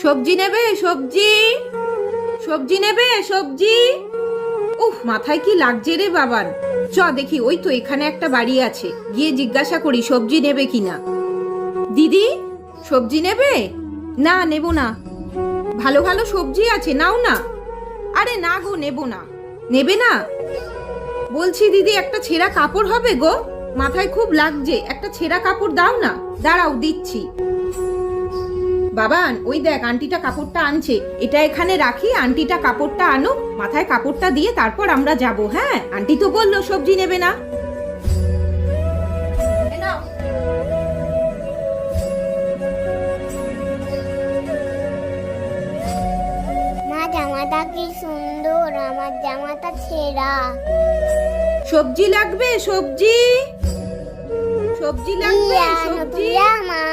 সবজি নেবে? সবজি সবজি নেবে? সবজি। উফ, মাথায় কি লাগছে রে বাবান। চ দেখি, ওই তো এখানে একটা বাড়ি আছে, গিয়ে জিজ্ঞাসা করি সবজি নেবে কিনা। দিদি, সবজি নেবে? না, নেব না। ভালো ভালো সবজি আছে, নাও না। আরে না গো, নেব না। নেবে না? বলছি দিদি, একটা ছেঁড়া কাপড় হবে গো, মাথায় খুব লাগছে, একটা ছেঁড়া কাপড় দাও না। দাঁড়াও, দিচ্ছি। বাবান, ওই দেখ আন্টিটা কাপড়টা আনছে, এটা এখানে রাখি, আন্টিটা কাপড়টা আনুক, মাথায় কাপড়টা দিয়ে তারপর আমরা যাব। হ্যাঁ, আন্টি তো বললো সবজি নেবে না। এ নাও। মা, জামাটা কি সুন্দর, আমার জামাটা ছেঁড়া। সবজি লাগবে? সবজি সবজি কি লাগবে? আনো সবজি। পিয়া মা?